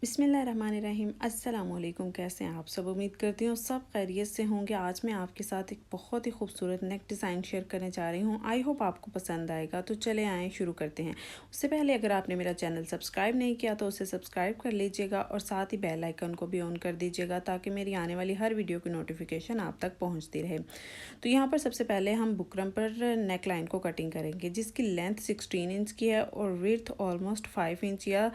बिस्मिल्लाहिर्रहमानिर्रहीम। अस्सलामुअलैकुम। कैसे हैं आप सब? उम्मीद करती हूँ सब खैरियत से होंगे। आज मैं आपके साथ एक बहुत ही खूबसूरत नेक डिज़ाइन शेयर करने जा रही हूँ। आई होप आपको पसंद आएगा। तो चले आएँ शुरू करते हैं। उससे पहले अगर आपने मेरा चैनल सब्सक्राइब नहीं किया तो उसे सब्सक्राइब कर लीजिएगा और साथ ही बेल आइकन को भी ऑन कर दीजिएगा ताकि मेरी आने वाली हर वीडियो की नोटिफिकेशन आप तक पहुँचती रहे। तो यहाँ पर सबसे पहले हम बुकरम पर नेक लाइन को कटिंग करेंगे, जिसकी लेंथ 16 इंच की है और विड्थ ऑलमोस्ट 5 इंच या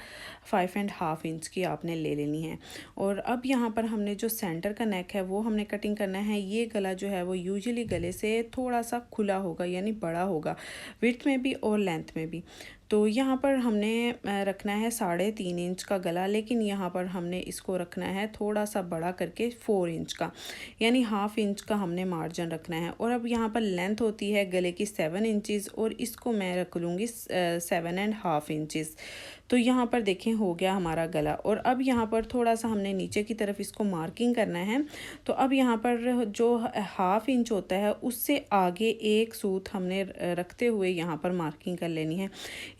5.5 इंच की आपने ले लेनी है। और अब यहाँ पर हमने जो सेंटर का नेक है वो हमने कटिंग करना है। ये गला जो है वो यूजुअली गले से थोड़ा सा खुला होगा, यानी बड़ा होगा, विड्थ में भी और लेंथ में भी। तो यहाँ पर हमने रखना है 3.5 इंच का गला, लेकिन यहाँ पर हमने इसको रखना है थोड़ा सा बड़ा करके 4 इंच का, यानी हाफ इंच का हमने मार्जिन रखना है। और अब यहाँ पर लेंथ होती है गले की 7 इंचज़ और इसको मैं रख लूँगी 7.5 इंचज़। तो यहाँ पर देखें हो गया हमारा गला। और अब यहाँ पर थोड़ा सा हमने नीचे की तरफ इसको मार्किंग करना है। तो अब यहाँ पर जो हाफ इंच होता है उससे आगे एक सूत हमने रखते हुए यहाँ पर मार्किंग कर लेनी है,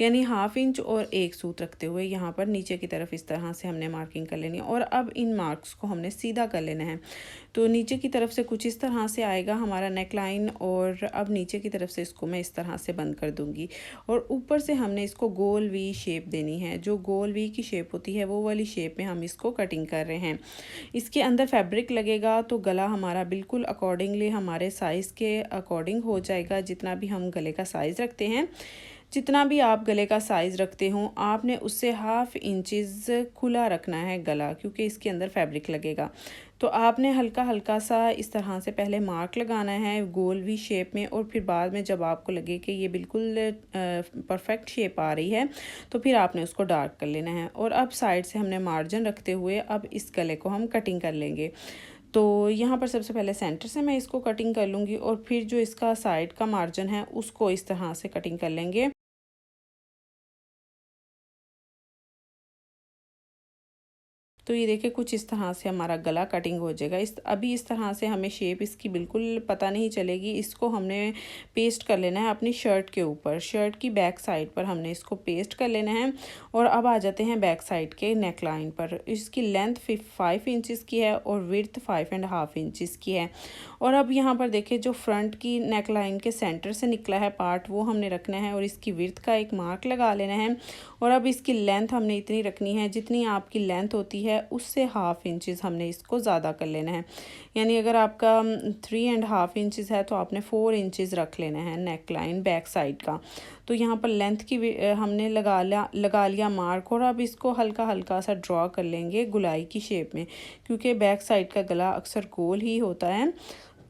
यानी हाफ इंच और एक सूत रखते हुए यहाँ पर नीचे की तरफ इस तरह से हमने मार्किंग कर लेनी है। और अब इन मार्क्स को हमने सीधा कर लेना है। तो नीचे की तरफ से कुछ इस तरह से आएगा हमारा नेक लाइन, और अब नीचे की तरफ से इसको मैं इस तरह से बंद कर दूंगी। और ऊपर से हमने इसको गोल वी शेप देनी है। जो गोल वी की शेप होती है वो वाली शेप में हम इसको कटिंग कर रहे हैं। इसके अंदर फैब्रिक लगेगा तो गला हमारा बिल्कुल अकॉर्डिंगली हमारे साइज़ के अकॉर्डिंग हो जाएगा। जितना भी हम गले का साइज़ रखते हैं, जितना भी आप गले का साइज़ रखते हो, आपने उससे हाफ इंचज़ खुला रखना है गला, क्योंकि इसके अंदर फैब्रिक लगेगा। तो आपने हल्का हल्का सा इस तरह से पहले मार्क लगाना है गोल वी शेप में, और फिर बाद में जब आपको लगे कि ये बिल्कुल परफेक्ट शेप आ रही है तो फिर आपने उसको डार्क कर लेना है। और अब साइड से हमने मार्जिन रखते हुए अब इस गले को हम कटिंग कर लेंगे। तो यहाँ पर सबसे पहले सेंटर से मैं इसको कटिंग कर लूँगी और फिर जो इसका साइड का मार्जिन है उसको इस तरह से कटिंग कर लेंगे। तो ये देखिए कुछ इस तरह से हमारा गला कटिंग हो जाएगा। अभी इस तरह से हमें शेप इसकी बिल्कुल पता नहीं चलेगी। इसको हमने पेस्ट कर लेना है अपनी शर्ट के ऊपर, शर्ट की बैक साइड पर हमने इसको पेस्ट कर लेना है। और अब आ जाते हैं बैक साइड के नेक लाइन पर। इसकी लेंथ 5 इंचज़ की है और विड्थ 5.5 इंचज़ की है। और अब यहाँ पर देखिए जो फ्रंट की नेक लाइन के सेंटर से निकला है पार्ट वो हमने रखना है और इसकी विड्थ का एक मार्क लगा लेना है। और अब इसकी लेंथ हमने इतनी रखनी है जितनी आपकी लेंथ होती है उससे हाफ इंचज़ हमने इसको ज़्यादा कर लेना है। यानी अगर आपका 3.5 इंचज़ है तो आपने 4 इंचज़ रख लेना है नेक लाइन बैक साइड का। तो यहाँ पर लेंथ की हमने लगा लिया मार्क। और अब इसको हल्का हल्का सा ड्रॉ कर लेंगे गुलाई की शेप में, क्योंकि बैक साइड का गला अक्सर गोल ही होता है।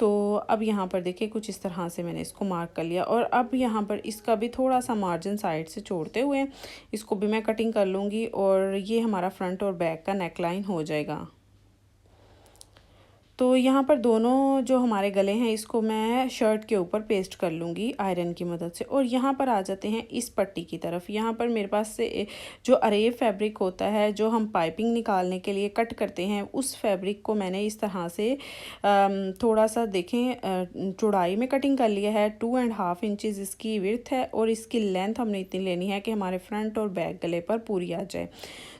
तो अब यहाँ पर देखिए कुछ इस तरह से मैंने इसको मार्क कर लिया। और अब यहाँ पर इसका भी थोड़ा सा मार्जिन साइड से छोड़ते हुए इसको भी मैं कटिंग कर लूँगी और ये हमारा फ्रंट और बैक का नेक लाइन हो जाएगा। तो यहाँ पर दोनों जो हमारे गले हैं इसको मैं शर्ट के ऊपर पेस्ट कर लूँगी आयरन की मदद से। और यहाँ पर आ जाते हैं इस पट्टी की तरफ। यहाँ पर मेरे पास से जो अरेब फैब्रिक होता है जो हम पाइपिंग निकालने के लिए कट करते हैं, उस फैब्रिक को मैंने इस तरह से थोड़ा सा देखें चौड़ाई में कटिंग कर लिया है। 2.5 इंचज़ इसकी विड्थ है और इसकी लेंथ हमने इतनी लेनी है कि हमारे फ्रंट और बैक गले पर पूरी आ जाए।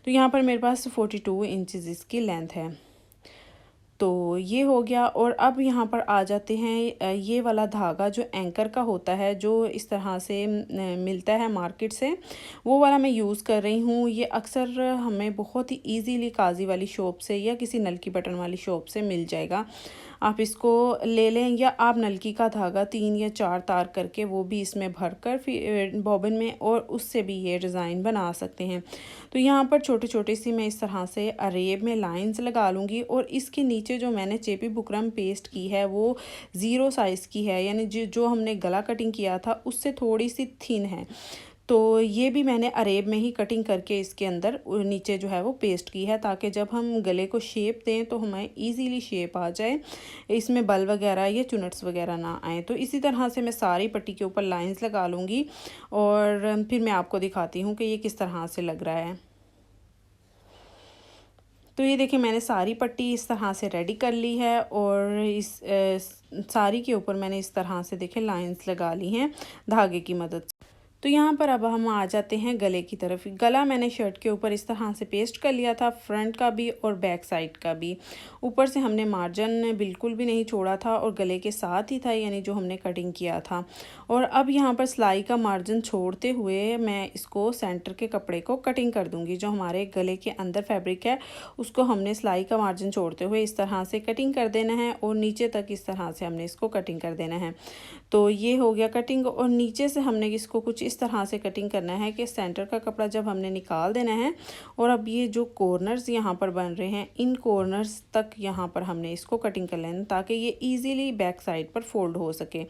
तो यहाँ पर मेरे पास 42 इंचज़ इसकी लेंथ है। तो ये हो गया। और अब यहाँ पर आ जाते हैं ये वाला धागा जो एंकर का होता है, जो इस तरह से मिलता है मार्केट से, वो वाला मैं यूज़ कर रही हूँ। ये अक्सर हमें बहुत ही इजीली काजी वाली शॉप से या किसी नलकी बटन वाली शॉप से मिल जाएगा। आप इसको ले लें, या आप नलकी का धागा 3 या 4 तार करके वो भी इसमें भर कर फिर बॉबिन में, और उससे भी ये डिज़ाइन बना सकते हैं। तो यहाँ पर छोटी छोटी सी मैं इस तरह से अरेब में लाइंस लगा लूँगी। और इसके नीचे जो मैंने चेपी बुकरम पेस्ट की है वो 0 साइज़ की है, यानी जो हमने गला कटिंग किया था उससे थोड़ी सी थिन है। तो ये भी मैंने अरेब में ही कटिंग करके इसके अंदर नीचे जो है वो पेस्ट की है, ताकि जब हम गले को शेप दें तो हमें इजीली शेप आ जाए, इसमें बल वगैरह या चुनट्स वगैरह ना आए। तो इसी तरह से मैं सारी पट्टी के ऊपर लाइंस लगा लूँगी और फिर मैं आपको दिखाती हूँ कि ये किस तरह से लग रहा है। तो ये देखिए मैंने सारी पट्टी इस तरह से रेडी कर ली है और इस सारी के ऊपर मैंने इस तरह से देखिए लाइंस लगा ली हैं धागे की मदद से। तो यहाँ पर अब हम आ जाते हैं गले की तरफ। गला मैंने शर्ट के ऊपर इस तरह से पेस्ट कर लिया था, फ्रंट का भी और बैक साइड का भी। ऊपर से हमने मार्जिन बिल्कुल भी नहीं छोड़ा था और गले के साथ ही था, यानी जो हमने कटिंग किया था। और अब यहाँ पर सिलाई का मार्जिन छोड़ते हुए मैं इसको सेंटर के कपड़े को कटिंग कर दूँगी। जो हमारे गले के अंदर फैब्रिक है उसको हमने सिलाई का मार्जिन छोड़ते हुए इस तरह से कटिंग कर देना है और नीचे तक इस तरह से हमने इसको कटिंग कर देना है। तो ये हो गया कटिंग, और नीचे से हमने इसको कुछ इस तरह से कटिंग करना है कि सेंटर का कपड़ा जब हमने निकाल देना है, और अब ये जो कॉर्नर्स यहाँ पर बन रहे हैं इन कॉर्नर्स तक यहाँ पर हमने इसको कटिंग कर लेना ताकि ये इजीली बैक साइड पर फोल्ड हो सके।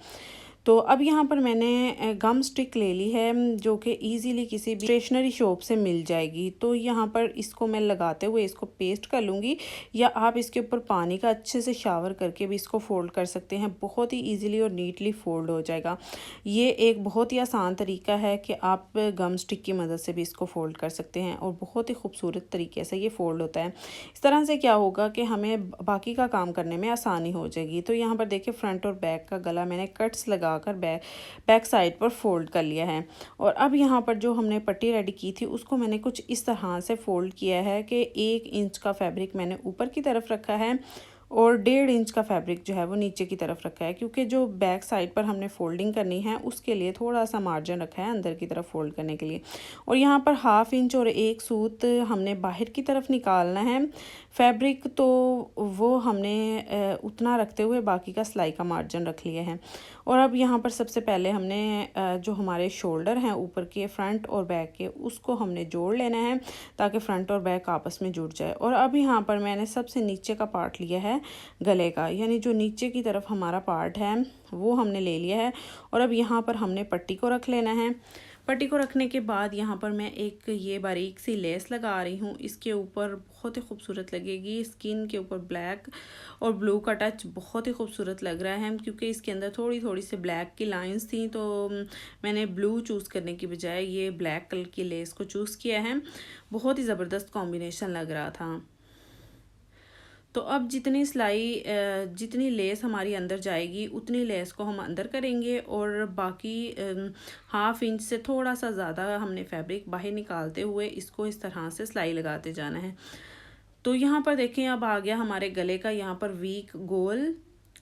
तो अब यहाँ पर मैंने गम स्टिक ले ली है जो कि इजीली किसी भी स्टेशनरी शॉप से मिल जाएगी। तो यहाँ पर इसको मैं लगाते हुए इसको पेस्ट कर लूँगी, या आप इसके ऊपर पानी का अच्छे से शावर करके भी इसको फोल्ड कर सकते हैं। बहुत ही इजीली और नीटली फोल्ड हो जाएगा। ये एक बहुत ही आसान तरीका है कि आप गम स्टिक की मदद से भी इसको फोल्ड कर सकते हैं और बहुत ही खूबसूरत तरीके से ये फोल्ड होता है। इस तरह से क्या होगा कि हमें बाकी का काम करने में आसानी हो जाएगी। तो यहाँ पर देखिए फ्रंट और बैक का गला मैंने कट्स लगाकर बैक साइड पर फोल्ड कर लिया है। और अब यहाँ पर जो हमने पट्टी रेडी की थी उसको मैंने कुछ इस तरह से फोल्ड किया है कि 1 इंच का फैब्रिक मैंने ऊपर की तरफ रखा है और 1.5 इंच का फैब्रिक जो है वो नीचे की तरफ रखा है, क्योंकि जो बैक साइड पर हमने फोल्डिंग करनी है उसके लिए थोड़ा सा मार्जिन रखा है अंदर की तरफ फोल्ड करने के लिए। और यहाँ पर 1/2 इंच और 1 सूत हमने बाहर की तरफ निकालना है फैब्रिक, तो वो हमने उतना रखते हुए बाकी का सिलाई का मार्जिन रख लिया है। और अब यहाँ पर सबसे पहले हमने जो हमारे शोल्डर हैं ऊपर के फ्रंट और बैक के उसको हमने जोड़ लेना है ताकि फ्रंट और बैक आपस में जुड़ जाए। और अब यहाँ पर मैंने सबसे नीचे का पार्ट लिया है गले का, यानी जो नीचे की तरफ हमारा पार्ट है वो हमने ले लिया है। और अब यहाँ पर हमने पट्टी को रख लेना है। पट्टी को रखने के बाद यहाँ पर मैं एक ये बारीक सी लेस लगा रही हूँ। इसके ऊपर बहुत ही खूबसूरत लगेगी, स्किन के ऊपर ब्लैक और ब्लू का टच बहुत ही खूबसूरत लग रहा है, क्योंकि इसके अंदर थोड़ी थोड़ी सी ब्लैक की लाइंस थी तो मैंने ब्लू चूज़ करने की बजाय ये ब्लैक कलर की लेस को चूज़ किया है। बहुत ही ज़बरदस्त कॉम्बिनेशन लग रहा था। तो अब जितनी लेस हमारी अंदर जाएगी उतनी लेस को हम अंदर करेंगे, और बाकी 1/2 इंच से थोड़ा सा ज़्यादा हमने फैब्रिक बाहर निकालते हुए इसको इस तरह से सिलाई लगाते जाना है। तो यहाँ पर देखें अब आ गया हमारे गले का यहाँ पर वीक गोल,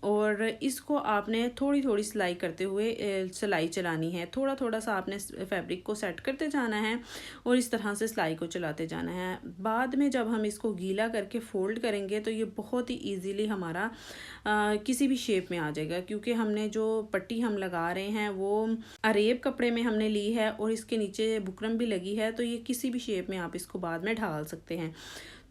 और इसको आपने थोड़ी थोड़ी सिलाई करते हुए सिलाई चलानी है। थोड़ा थोड़ा सा आपने फैब्रिक को सेट करते जाना है और इस तरह से सिलाई को चलाते जाना है। बाद में जब हम इसको गीला करके फोल्ड करेंगे तो ये बहुत ही इजीली हमारा किसी भी शेप में आ जाएगा, क्योंकि हमने जो पट्टी हम लगा रहे हैं वो अरेब कपड़े में हमने ली है और इसके नीचे बुकरम भी लगी है, तो ये किसी भी शेप में आप इसको बाद में ढाल सकते हैं।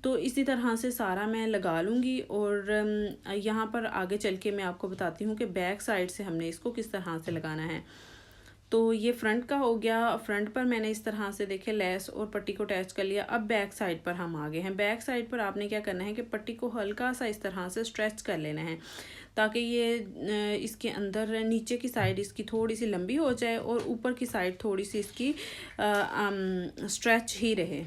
तो इसी तरह से सारा मैं लगा लूँगी, और यहाँ पर आगे चल के मैं आपको बताती हूँ कि बैक साइड से हमने इसको किस तरह से लगाना है। तो ये फ्रंट का हो गया। फ्रंट पर मैंने इस तरह से देखे लेस और पट्टी को अटैच कर लिया। अब बैक साइड पर हम आ गए हैं। बैक साइड पर आपने क्या करना है कि पट्टी को हल्का सा इस तरह से स्ट्रेच कर लेना है ताकि ये इसके अंदर नीचे की साइड इसकी थोड़ी सी लंबी हो जाए और ऊपर की साइड थोड़ी सी इसकी स्ट्रेच ही रहे।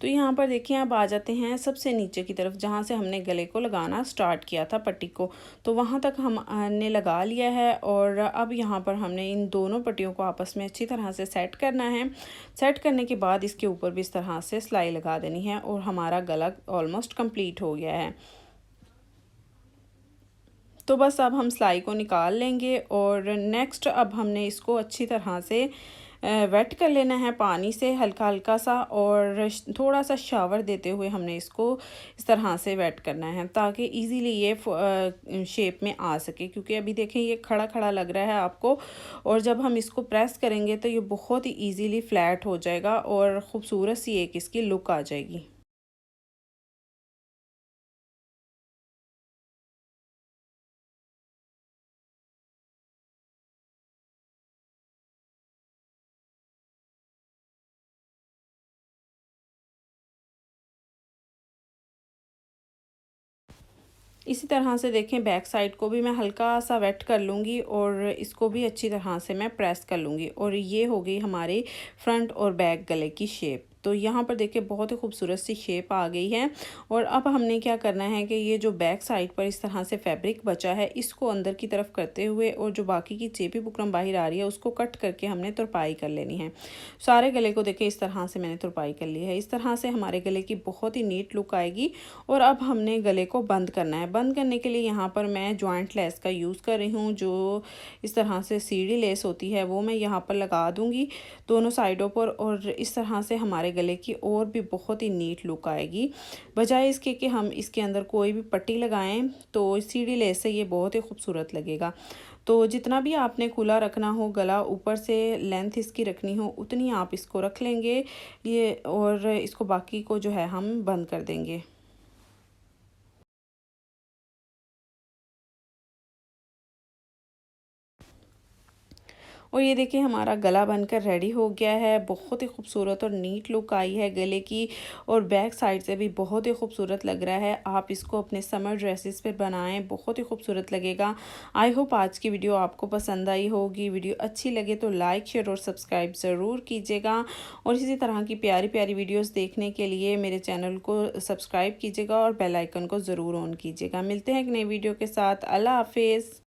तो यहाँ पर देखिए अब आ जाते हैं सबसे नीचे की तरफ जहाँ से हमने गले को लगाना स्टार्ट किया था पट्टी को, तो वहाँ तक हमने लगा लिया है। और अब यहाँ पर हमने इन दोनों पट्टियों को आपस में अच्छी तरह से सेट करना है। सेट करने के बाद इसके ऊपर भी इस तरह से सिलाई लगा देनी है और हमारा गला ऑलमोस्ट कंप्लीट हो गया है। तो बस अब हम सिलाई को निकाल लेंगे, और नेक्स्ट अब हमने इसको अच्छी तरह से वेट कर लेना है पानी से हल्का हल्का सा, और थोड़ा सा शावर देते हुए हमने इसको इस तरह से वेट करना है ताकि इजीली ये शेप में आ सके। क्योंकि अभी देखें ये खड़ा खड़ा लग रहा है आपको, और जब हम इसको प्रेस करेंगे तो ये बहुत ही इजीली फ्लैट हो जाएगा और ख़ूबसूरत सी एक इसकी लुक आ जाएगी। इसी तरह से देखें बैक साइड को भी मैं हल्का सा वेट कर लूँगी और इसको भी अच्छी तरह से मैं प्रेस कर लूँगी। और ये हो गई हमारे फ्रंट और बैक गले की शेप। तो यहाँ पर देखिए बहुत ही खूबसूरत सी शेप आ गई है। और अब हमने क्या करना है कि ये जो बैक साइड पर इस तरह से फैब्रिक बचा है इसको अंदर की तरफ करते हुए और जो बाकी की चेपी बुकरम बाहर आ रही है उसको कट करके हमने तुरपाई कर लेनी है। सारे गले को देखिए इस तरह से मैंने तुरपाई कर ली है। इस तरह से हमारे गले की बहुत ही नीट लुक आएगी। और अब हमने गले को बंद करना है। बंद करने के लिए यहाँ पर मैं जॉइंट लेस का यूज़ कर रही हूँ, जो इस तरह से सीढ़ी लेस होती है वो मैं यहाँ पर लगा दूँगी दोनों साइडों पर। और इस तरह से हमारे गले की और भी बहुत ही नीट लुक आएगी। बजाय इसके कि हम इसके अंदर कोई भी पट्टी लगाएं तो सीढ़ी लेस से ये बहुत ही खूबसूरत लगेगा। तो जितना भी आपने खुला रखना हो गला, ऊपर से लेंथ इसकी रखनी हो उतनी आप इसको रख लेंगे ये, और इसको बाकी को जो है हम बंद कर देंगे। और ये देखिए हमारा गला बनकर रेडी हो गया है। बहुत ही खूबसूरत और नीट लुक आई है गले की, और बैक साइड से भी बहुत ही खूबसूरत लग रहा है। आप इसको अपने समर ड्रेसेस पे बनाएं, बहुत ही खूबसूरत लगेगा। आई होप आज की वीडियो आपको पसंद आई होगी। वीडियो अच्छी लगे तो लाइक शेयर और सब्सक्राइब ज़रूर कीजिएगा। और इसी तरह की प्यारी प्यारी वीडियोज़ देखने के लिए मेरे चैनल को सब्सक्राइब कीजिएगा और बेल आइकन को ज़रूर ऑन कीजिएगा। मिलते हैं एक नई वीडियो के साथ। अल्लाह हाफिज़।